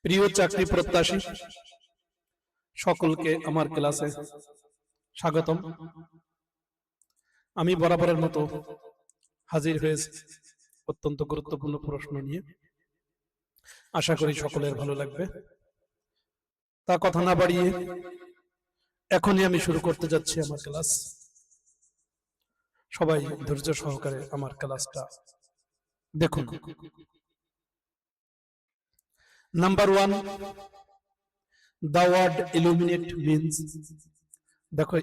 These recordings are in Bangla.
প্রিয় চাকরি প্রত্যাশী সকলকে আমার ক্লাসে স্বাগতম। আমি বরাবরের মতো হাজির হয়েছি অত্যন্ত গুরুত্বপূর্ণ প্রশ্ন নিয়ে। আশা করি সকলের ভালো লাগবে। তা কথা না বাড়িয়ে এখনই আমি শুরু করতে যাচ্ছি আমার ক্লাস। সবাই ধৈর্য সহকারে আমার ক্লাসটা দেখুন। Number 1, the word illuminate means, দেখো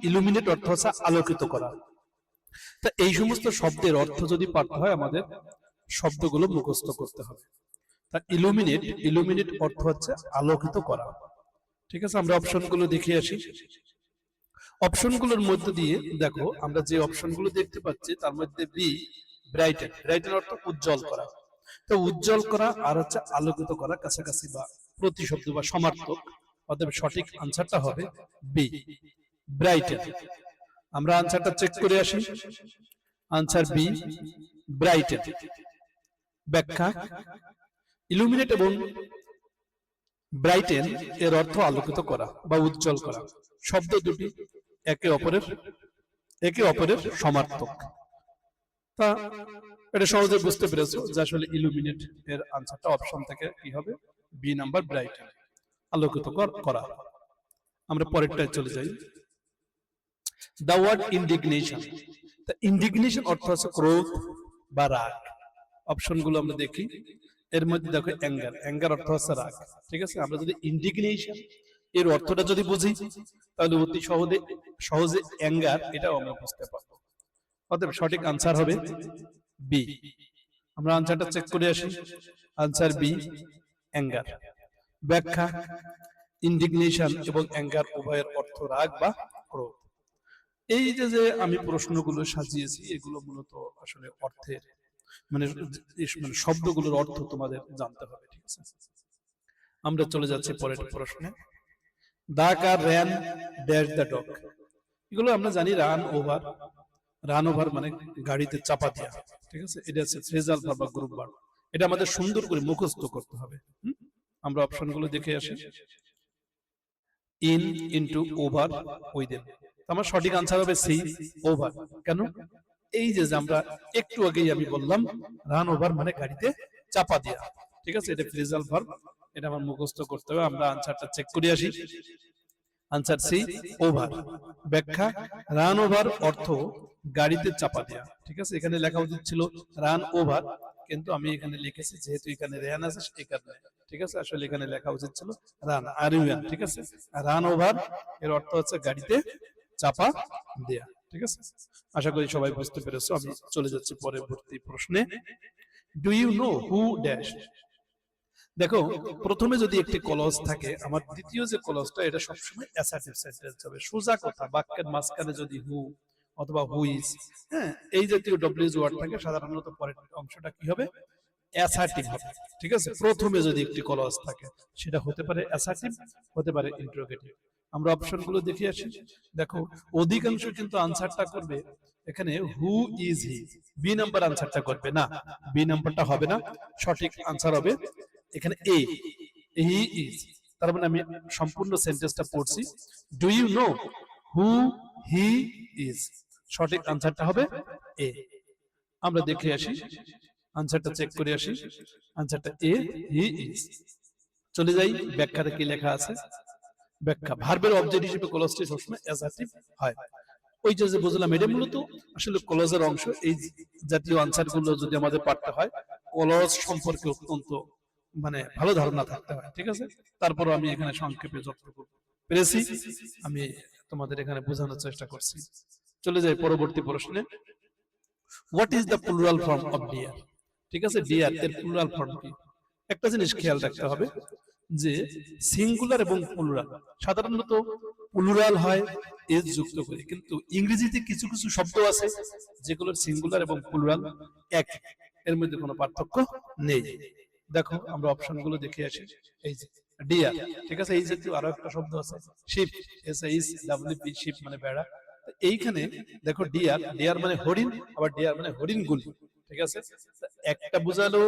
ইলুমিনেট অর্থ হচ্ছে আলোকিত করা। তা এই সমস্ত শব্দের অর্থ যদি পাঠতে হয় আমাদের শব্দগুলো মুখস্থ করতে হবে। তা ইলুমিনেট অর্থ হচ্ছে আলোকিত করা। ঠিক আছে, আমরা অপশনগুলো দেখে আসি। অপশনগুলোর মধ্যে দিয়ে দেখো আমরা যে অপশনগুলো দেখতে পাচ্ছি তার মধ্যে বি ব্রাইটেন অর্থ উজ্জ্বল করা। তো উজ্জ্বল করা আর হচ্ছে আলোকিত করা কাছাকাছি বা প্রতিশব্দ বা সমার্থক, অতএব সঠিক আনসারটা হবে বি ব্রাইটেন। আমরা আনসারটা চেক করে আসি। Answer B brighten. ব্যাখ্যা, ইলুমিনেট এবং ব্রাইটেন এর অর্থ আলোকিত করা বা উজ্জ্বল করা। শব্দ দুটি একে অপরের সমার্থক। তা এটা সহজে বুঝতে পেরেছো যে আসলে ইলুমিনেট এর আনসারটা অপশন থেকে কি হবে, বি নাম্বার ব্রাইটেন, আলোকিত করা। আমরা পরেরটায় চলে যাই। The word indignation. তা ইন্ডিগনেশন অর্থ হচ্ছে ক্রোধ বা রাগ। অপশনগুলো আমরা দেখি। এর মধ্যে দেখো অ্যাঙ্গার অর্থ হচ্ছে রাগ। ঠিক আছে, আমরা যদি ইন্ডিগনেশন এর অর্থটা যদি বুঝি তাহলে অতি সহজে অ্যাঙ্গার এটাও আমরা বুঝতে পারবো। অতএব সঠিক আনসার হবে বি। আমরা আনসারটা চেক করে আসি। Answer B anger. ব্যাখ্যা, ইন্ডিগনেশন এবং অ্যাঙ্গার উভয়ের অর্থ রাগ বা ক্রোধ। এই যে আমি প্রশ্নগুলো সাজিয়েছি এগুলো মূলত আসলে অর্থের মানে শব্দগুলোর অর্থ তোমাদের জানতে হবে। ঠিক আছে, আমরা চলে যাচ্ছি পরের প্রশ্নে। দা কার র্যান ড্যাশ দ্য ডগ। এগুলো আমরা জানি রান ওভার মানে গাড়িতে চাপা দেওয়া। ঠিক আছে, এটা হচ্ছে ফ্রেজাল ভার্ব বা গ্রুপ ভার্ব। এটা আমাদের সুন্দর করে মুখস্থ করতে হবে। আমরা অপশনগুলো দেখে আসি। In, into, over, within. আমার সঠিক আনসার হবে সি ওভার। কেন? এই যে আমরা একটু আগেই আমি বললাম রান ওভার মানে গাড়িতে চাপা দেওয়া। ঠিক আছে, এটা ফ্রেজাল ভার্ব, এটা আমার মুখস্থ করতে হবে। আমরা আনসারটা চেক করে আসি। Answer C over. ব্যাখ্যা, রান ওভার অর্থ গাড়িতে চাপা দেওয়া। ঠিক আছে, এখানে লেখা উচিত ছিল রান ওভার, কিন্তু আমি এখানে লিখেছি যেহেতু এখানে র্যান আছে সেই কারণে। ঠিক আছে, আসলে এখানে লেখা উচিত ছিল রান আর-ইউ-এন। ঠিক আছে, রান ওভার এর অর্থ হচ্ছে গাড়িতে চাপা দেয়া। ঠিক আছে, আশা করি সবাই বুঝতে পেরেছো। আমি চলে যাচ্ছি পরবর্তী প্রশ্নে। Do you know who dash. দেখো প্রথমে যদি একটি ক্লজ থাকে, আমার দ্বিতীয় যে ক্লজটা এটা সবসময় অ্যাসার্টিভ সেন্টেন্স হবে। সোজা কথা, বাক্যের মাঝখানে যদি হু অথবা হুইজ, হ্যাঁ, এই জাতীয় ডব্লিউএস ওয়ার্ড থাকে সাধারণত পরের অংশটা কি হবে, অ্যাসার্টিভ হবে। ঠিক আছে, প্রথমে যদি একটি ক্লজ থাকে সেটা হতে পারে অ্যাসার্টিভ, হতে পারে ইন্টারোগেটিভ। আমরা অপশনগুলো দেখে আসি। দেখো অধিকাংশ কিন্তু আনসারটা করবে এখানে who is he, B number আনসারটা করবে না, বি নাম্বারটা হবে না। সঠিক আনসার হবে এখানে এ, হি ইজ। তার মানে আমি সম্পূর্ণ সেন্টেন্সটা পড়ছি। Do you know who he is, সঠিক আনসারটা হবে এ। আমরা দেখে আসি, আনসারটা চেক করে আসি। আনসারটা এ, হি ইজ। চলে যাই ব্যাখ্যাতে কি লেখা আছে। ব্যাখ্যা, ভার্বের অবজেক্ট হিসেবে ক্লজটি সবসময় অ্যাসার্টিভ হয়। ওই যে বুঝলাম এটা মূলত আসলে ক্লজের অংশ। এই জাতীয় আনসারগুলো যদি আমাদের পড়তে হয় ক্লজ সম্পর্কে অত্যন্ত ভালো ধারণা থাকতে হয়। ঠিক আছে, তারপরও আমি এখানে সংক্ষেপে যতটুকু পেরেছি আমি তোমাদের এখানে বোঝানোর চেষ্টা করছি। চলে যাই পরবর্তী প্রশ্নে। What is the plural form of deer. ঠিক আছে, ডিয়ার এর প্লুরাল ফর্ম কি? একটা জিনিস খেয়াল রাখতে হবে যে সিঙ্গুলার এবং প্লুরাল সাধারণত প্লুরাল হয় এস যুক্ত করে, কিন্তু ইংরেজিতে কিছু কিছু শব্দ আছে যেগুলোর সিঙ্গুলার এবং প্লুরাল এক, এর মধ্যে কোনো পার্থক্য নেই। দেখো আমরা অপশনগুলো দেখে আসি। এই যে ডিয়ার, ঠিক আছে, এই জাতীয় আরো একটা শব্দ আছে শিপ, SHWP, শিপ মানে বেড়া। এইখানে দেখো ডিয়ার মানে হরিণ, আবার ডিয়ার মানে হরিণ গুলি। ঠিক আছে, একটা বুঝালো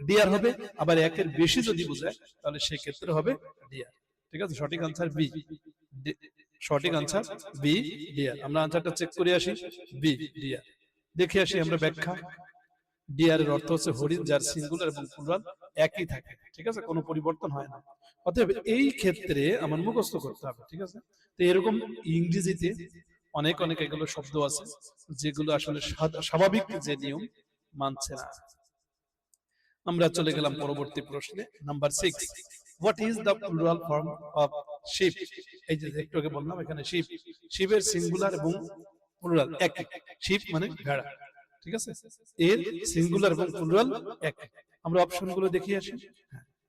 ডিয়ার হবে, আবার একের বেশি যদি বোঝায় তাহলে সেই ক্ষেত্রে হবে ডিয়ার। ঠিক আছে, সঠিক আনসার বি। সঠিক আনসার বি, ডিয়ার। আমরা আনসারটা চেক করে আসি, বি, ডিয়ার। দেখে আসি আমরা ব্যাখ্যা। ডিয়ার এর অর্থ হচ্ছে হরিণ, যার সিঙ্গুলার এবং প্লুরাল একই থাকে। ঠিক আছে, কোনো পরিবর্তন হয় না। অতএব এই ক্ষেত্রে আমার মুখস্থ করতে হবে। ঠিক আছে, তো এরকম ইংরেজিতে অনেক অনেক এগুলো শব্দ আছে যেগুলো আসলে স্বাভাবিক যে নিয়ম মানছে না। আমরা চলে গেলাম পরবর্তী প্রশ্নে, number 6। What is the plural form of sheep? এই যে একটু আগে বললাম এখানে শিপ, শিপের সিঙ্গুলার এবং প্লুরাল একই। শিপ মানে ভেড়া। ঠিক আছে, এর সিঙ্গুলার এবং প্লুরাল একই। আমরা অপশনগুলো দেখিয়ে আসি।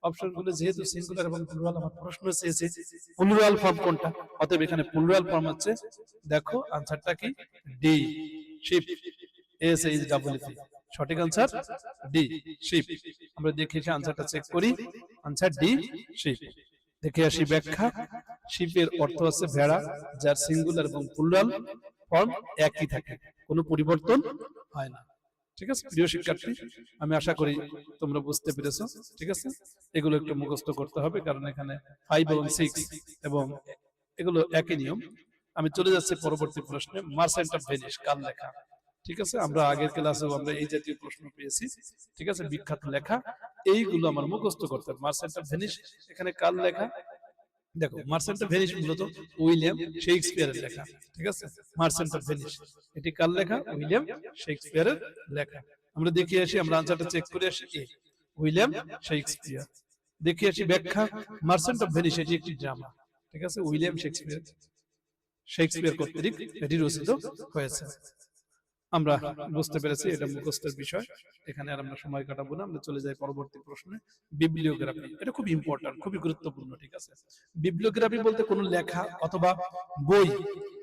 অপশনগুলো যেহেতু সিঙ্গুলার এবং প্লুরাল, আমার প্রশ্ন চেয়েছে প্লুরাল ফর্ম কোনটা, অতএব এখানে প্লুরাল ফর্ম হচ্ছে, দেখো আনসারটা কি, D, sheep, S H double P. সঠিক আনসার ডি, শিপ। আমরা দেখে এসে আনসারটা চেক করি, আনসার ডি, শিপ। দেখে আসি ব্যাখ্যা। শিপের অর্থ হচ্ছে ভেড়া, যার সিঙ্গুলার এবং প্লুরাল ফর্ম একই থাকে, কোনো পরিবর্তন হয় না। ঠিক আছে প্রিয় শিক্ষার্থী, আমি আশা করি তোমরা বুঝতে পেরেছো। ঠিক আছে, এগুলো একটু মুখস্থ করতে হবে, কারণ এখানে 5 এবং 6 এবং এগুলো একই নিয়ম। আমি চলে যাচ্ছি পরবর্তী প্রশ্নে, মার্চেন্ট অফ ভেনিস কার লেখা? ঠিক আছে, আমরা আগের ক্লাসেও আমরা এই জাতীয় প্রশ্ন পেয়েছি। ঠিক আছে, বিখ্যাত লেখা, এইগুলো আমার মুখস্থ করতে হবে। মার্চেন্ট অফ ভেনিস এখানে কার লেখা? দেখো, মার্চেন্ট অফ ভেনিস মূলত উইলিয়াম শেক্সপিয়ারের লেখা। ঠিক আছে, মার্চেন্ট অফ ভেনিস এটি কার লেখা? উইলিয়াম শেক্সপিয়ারের লেখা। আমরা দেখে আসি, আমরা আনসারটা চেক করে আসি, এ, উইলিয়াম শেক্সপিয়ার। দেখে আসি ব্যাখ্যা। মার্চেন্ট অফ ভেনিস এটি একটি ড্রামা। ঠিক আছে, উইলিয়াম শেক্সপিয়ার কর্তৃক এটি রচিত হয়েছে। আমরা বুঝতে পেরেছি এটা মুখস্থের বিষয়, এখানে আর আমরা সময় কাটাবো না। আমরা চলে যাই পরবর্তী প্রশ্নে, বিবলিওগ্রাফি। এটা খুব ইম্পর্টেন্ট, খুবই গুরুত্বপূর্ণ। ঠিক আছে, বিবলিওগ্রাফি বলতে কোনো লেখা অথবা বই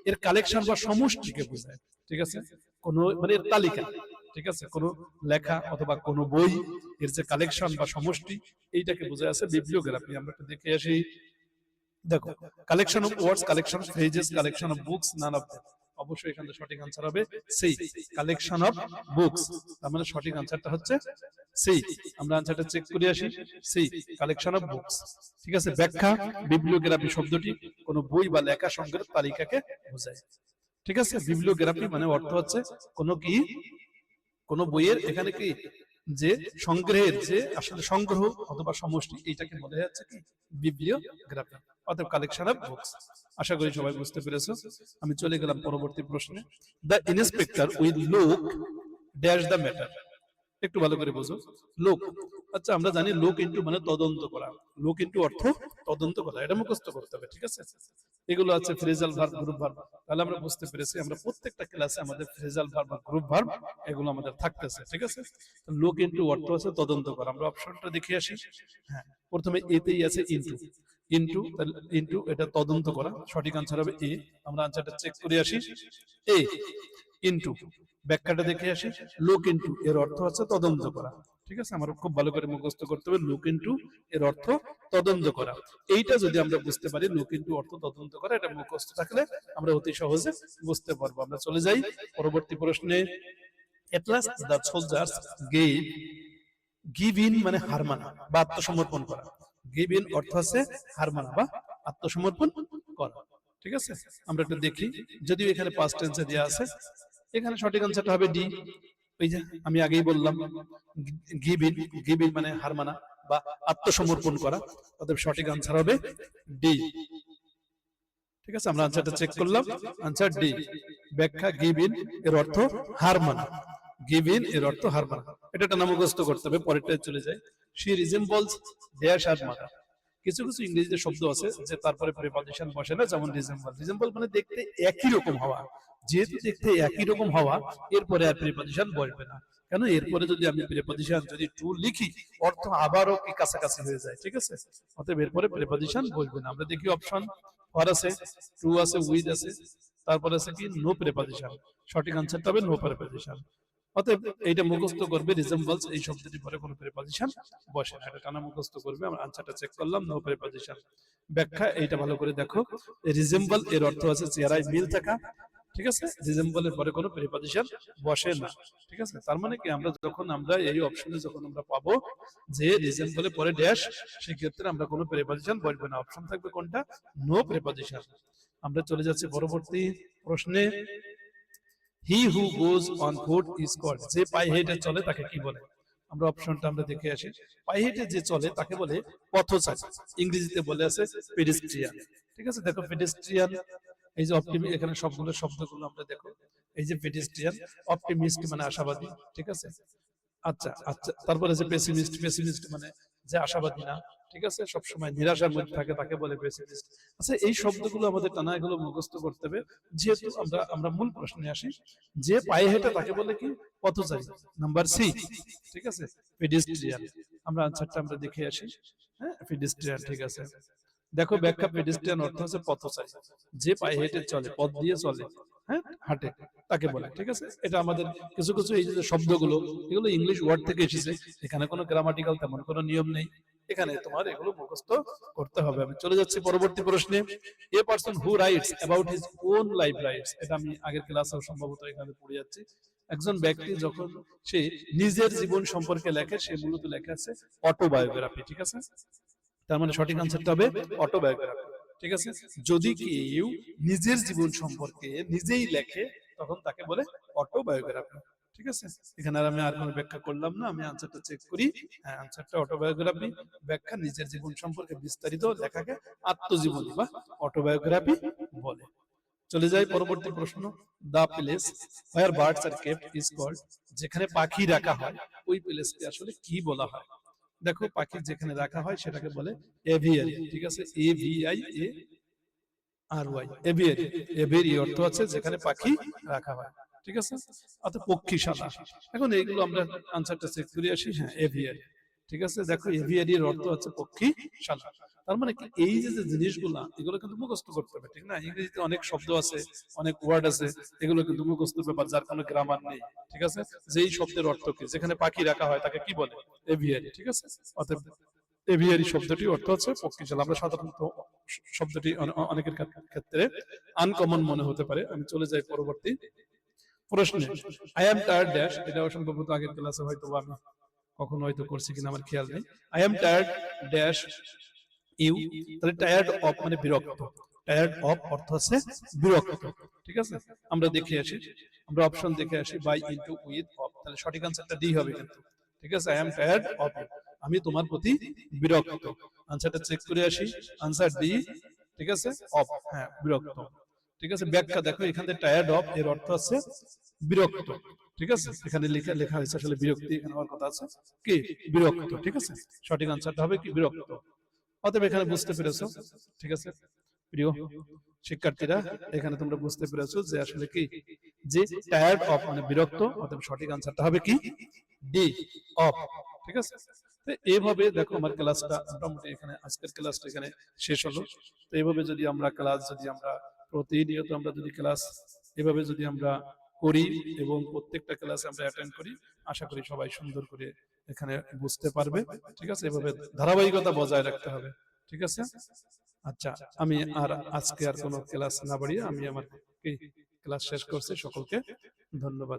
এর কালেকশন বা সমষ্টিকে বোঝায়। ঠিক আছে, কোনো মানে এর তালিকা। ঠিক আছে, কোনো লেখা অথবা কোনো বই এর যে কালেকশন বা সমষ্টি, এইটাকে বোঝায় আছে বিবলিওগ্রাফি। আমরা একটু দেখে আসি। দেখো, collection of words, collection of phrases, collection of books, none of them. অবশ্যই এখানে সঠিক আনসার হবে সি, কালেকশন অফ বুকস। তার মানে সঠিক আনসারটা হচ্ছে সি। আমরা আনসারটা চেক করে আসি, সি, কালেকশন অফ বুকস। ঠিক আছে, ব্যাখ্যা। বিবলিওগ্রাফি শব্দটি কোনো বই বা লেখা সংগ্রহের তালিকাকে বোঝায়। ঠিক আছে, বিবলিওগ্রাফি মানে অর্থ হচ্ছে কোনো কি, কোনো বইয়ের এখানে কি যে সংগ্রহের যে আসলে সংগ্রহ অথবা সমষ্টি, এইটাকে বলা যাচ্ছে কি বিবলিওগ্রাফি, অথবা কালেকশন অফ বুকস। আশা করি সবাই বুঝতে পেরেছো। আমি চলে গেলাম পরবর্তী প্রশ্নে, the inspector will look dash the matter. একটু ভালো করে বোঝো, লোক। আচ্ছা, আমরা জানি লোক ইন্টু মানে তদন্ত করা, লোক ইন্টু অর্থ তদন্ত করা, এটা মুখস্থ করতে হবে। ঠিক আছে, এগুলো আছে ফ্রেজাল ভার্ব, গ্রুপ ভার্ব। তাহলে আমরা বুঝতে পেরেছি, আমরা প্রত্যেকটা ক্লাসে আমাদের ফ্রেজাল ভার্ব বা গ্রুপ ভার্ব এগুলো আমাদের থাকতেছে। ঠিক আছে, লোক ইন্টু অর্থ আছে তদন্ত করা। আমরা অপশনটা দেখে আসি। হ্যাঁ, প্রথমে এতেই আছে ইন্টু, ইন্টু, ইন্টু এটা তদন্ত করা, সঠিক আনসার হবে এ। আমরা আনসারটা চেক করে আসি, এ, ইন্টু। ব্যাখ্যাটা দেখে আসি, লুক ইন্টু এর অর্থ হচ্ছে তদন্ত করা। ঠিক আছে, আমার খুব ভালো করে মুখস্থ করতে হবে, লুক ইন্টু এর অর্থ তদন্ত করা। এইটা যদি আমরা বুঝতে পারি, লুক ইন্টু অর্থ তদন্ত করা, এটা মুখস্থ থাকলে আমরা অতি সহজে বুঝতে পারবো। আমরা চলে যাই পরবর্তী প্রশ্নে। At last the soldiers give in মানে হার মানা বা আত্মসমর্পণ করা। গিভ ইন অর্থ আছে হার মানা বা আত্মসমর্পণ করা। ঠিক আছে, আমরা একটু দেখি, যদিও এখানে পাস্ট টেন্সে দেওয়া আছে, এখানে সঠিক আনসারটা হবে ডি। ওই যে আমি আগেই বললাম, গিভ ইন মানে হার মানা বা আত্মসমর্পণ করা, অতএব সঠিক আনসার হবে ডি। ঠিক আছে, আমরা আনসারটা চেক করলাম, আনসার ডি। ব্যাখ্যা, গিভ ইন এর অর্থ হার মানা, গিভ ইন এর অর্থ হার মানা। এটা নাম মুখস্থ করতে হবে। পরেরটায় চলে যায়, she resembles dash her mother. কিছু কিছু ইংরেজিতে শব্দ আছে যে তারপরে প্রিপজিশন বসে না, যেমন রিজেম্বল। রিজেম্বল মানে দেখতে একই রকম হওয়া, যেহেতু দেখতে একই রকম হওয়া, এরপরে আর প্রিপজিশন বসবে না। কেন, এরপরে যদি আমি প্রিপজিশন যদি টু লিখি, অর্থ আবারও কি কাছাকাছি হয়ে যায়। ঠিক আছে, অতএব এরপরে প্রিপজিশন বসবে না। আমরা দেখি অপশন, ফর আছে, টু আছে, উইথ আছে, তারপরে আছে কি নো প্রিপজিশন। সঠিক আনসারটা হবে নো প্রিপজিশন। অতএব এইটা মুখস্থ করবে, রিজেম্বলস এই শব্দটির পরে কোনো প্রিপজিশন বসে না, এটা টানা মুখস্থ করবে। আমরা আনসারটা চেক করলাম, নো প্রিপজিশন। ব্যাখ্যা, এইটা ভালো করে দেখো, রিজেম্বল এর অর্থ আছে চেহারায় মিল থাকা। ঠিক আছে, রিজনেবলের পরে কোনো প্রিপজিশন বসে না। ঠিক আছে, তার মানে কি আমরা যখন আমরা এই অপশনে যখন আমরা পাবো যে রিজনেবলের পরে ড্যাশ, সেক্ষেত্রে আমরা কোনো প্রিপজিশন বসবে না, অপশন থাকবে কোনটা, নো প্রিপজিশন। আমরা চলে যাচ্ছি পরবর্তী প্রশ্নে। He who goes on foot is called, যে পায়ে হেঁটে চলে তাকে কি বলে? আমরা অপশনটা আমরা দেখে আসি। পায়ে হেঁটে যে চলে তাকে বলে পথচারী, ইংরেজিতে বলে আছে পেডেস্ট্রিয়ান। ঠিক আছে, দেখো পেডেস্ট্রিয়ান, এই যে এখানে সবগুলো শব্দগুলো আমরা দেখো, এই যে পেডেস্ট্রিয়ান, অপটিমিস্ট মানে আশাবাদী। ঠিক আছে, আচ্ছা আচ্ছা, তারপরে যে পেসিমিস্ট, পেসিমিস্ট মানে যে আশাবাদী না। ঠিক আছে, সবসময় নিরাশার মধ্যে থাকে তাকে বলে পেসিমিস্ট। আচ্ছা, এই শব্দগুলো আমাদের টানা এগুলো মুখস্থ করতে হবে। যেহেতু আমরা আমরা মূল প্রশ্নে আসি, যে পায়ে হেঁটে তাকে বলে কি, পথচারী, নাম্বার সি। ঠিক আছে, পেডেস্ট্রিয়ান। আমরা আনসারটা আমরা দেখে আসি। হ্যাঁ, পেডেস্ট্রিয়ান। ঠিক আছে, দেখো ব্যাখ্যা, পেডেস্ট্রিয়ান অর্থ হচ্ছে পথচারী, যে পায়ে হেঁটে চলে, পথ দিয়ে চলে, হ্যাঁ হাঁটে, তাকে বলে। ঠিক আছে, এটা আমাদের কিছু কিছু এই যে শব্দগুলো, এগুলো ইংলিশ ওয়ার্ড থেকে এসেছে, এখানে কোনো গ্রামাটিক্যাল তেমন কোনো নিয়ম নেই, এখানে তোমার এগুলো মুখস্থ করতে হবে। আমি চলে যাচ্ছি পরবর্তী প্রশ্নে। A person who writes about his own life rights, এটা আমি আগের ক্লাসেও সম্ভবত এখানে পড়ে যাচ্ছি। একজন ব্যক্তি যখন সে নিজের জীবন সম্পর্কে লেখে, সে মূলত লেখা আছে অটোবায়োগ্রাফি। ঠিক আছে, তার মানে সঠিক আনসারটা হবে অটোবায়োগ্রাফি। ঠিক আছে, যদি কেউ নিজের জীবন সম্পর্কে নিজেই লেখে তখন তাকে বলে অটোবায়োগ্রাফি। ঠিক আছে, এখানে আর আমি আর কোনো ব্যাখ্যা করলাম না, আমি আনসারটা চেক করি। হ্যাঁ, আনসারটা অটোবায়োগ্রাফি, ব্যাখ্যা নিজের জীবন সম্পর্কে বিস্তারিত লেখাকে আত্মজীবনী বা অটোবায়োগ্রাফি বলে। চলে যাই পরবর্তী প্রশ্ন। The place where birds are kept is called, যেখানে পাখি রাখা হয় ওই প্লেসকে আসলে কি বলা হয়? দেখো, পাখি যেখানে রাখা হয় সেটাকে বলে এভিয়ারি। ঠিক আছে, AVIARY, এভিয়ারি। এভিয়ারি অর্থ আছে যেখানে পাখি রাখা হয়। ঠিক আছে, অর্থাৎ পক্ষীশালা। এখন এইগুলো আমরা আনসারটা চেক করে আসি। হ্যাঁ, এভিয়ারি। ঠিক আছে, দেখো এভিয়ারি এর অর্থ হচ্ছে পক্ষীশালা। তার মানে কি, এই যে যে জিনিসগুলা, এগুলো কিন্তু মুখস্থ করতে হবে। ঠিক না, ইংরেজিতে অনেক শব্দ আছে, অনেক ওয়ার্ড আছে, এগুলো কিন্তু মুখস্থ ব্যাপার, যার কোনো গ্রামার নেই। ঠিক আছে, যেই শব্দের অর্থ কি, যেখানে পাখি রাখা হয় তাকে কি বলে, এভিয়ারি। ঠিক আছে, অতএব এভিয়ারি শব্দটি অর্থ হচ্ছে পক্ষীশালা। আমরা সাধারণত শব্দটি অনেকের ক্ষেত্রে আনকমন মনে হতে পারে। আমি চলে যাই পরবর্তী প্রশ্নে। আই এম টায়ার্ড ড্যাশ, এটা সম্ভবত আগের ক্লাসে হয়তো আমি কখনো হয়তো করছি কিনা আমার খেয়াল নেই। I am tired dash you, তাহলে টায়ার্ড অফ মানে বিরক্ত, টায়ার্ড অফ অর্থ হচ্ছে বিরক্ত। ঠিক আছে, আমরা দেখে আসি, আমরা অপশন দেখে আসি, বাই, ইনটু, উইথ, অফ, তাহলে সঠিক আনসারটা ডি হবে কিন্তু। ঠিক আছে, I am tired of you, আমি তোমার প্রতি বিরক্ত। আনসারটা চেক করে আসি, আনসার ডি। ঠিক আছে, অফ, হ্যাঁ বিরক্ত। ঠিক আছে, ব্যাখ্যা দেখো, এখানে টায়ার্ড অফ এর অর্থ আছে বিরক্ত। ঠিক আছে, এখানে লেখা লেখা হয়েছে আসলে বিরক্তি, এখানে আমার কথা আছে কি, বিরক্ত। ঠিক আছে, সঠিক আনসারটা হবে কি, বিরক্ত। অতএব এখানে বুঝতে পেরেছো। ঠিক আছে, প্রিয় শিক্ষার্থীরা, এখানে তোমরা বুঝতে পেরেছো যে আসলে কি, যে টায়ার্ড অফ মানে বিরক্ত, অতএব সঠিক আনসারটা হবে কি, ডি, অফ। ঠিক আছে, তো এইভাবে দেখো আমার ক্লাসটা মোটামুটি এখানে, আজকের ক্লাসটা এখানে শেষ হলো। তো এইভাবে যদি আমরা ক্লাস, যদি আমরা প্রতিনিয়ত আমরা যদি ক্লাস এভাবে যদি আমরা করি এবং প্রত্যেকটা ক্লাসে আমরা অ্যাটেন্ড করি, আশা করি সবাই সুন্দর করে এখানে বুঝতে পারবে। ঠিক আছে, এভাবে ধারাবাহিকতা বজায় রাখতে হবে। ঠিক আছে, আচ্ছা, আমি আর আজকে আর কোনো ক্লাস না বাড়িয়ে আমি আমার ক্লাস শেষ করছি। সকলকে ধন্যবাদ।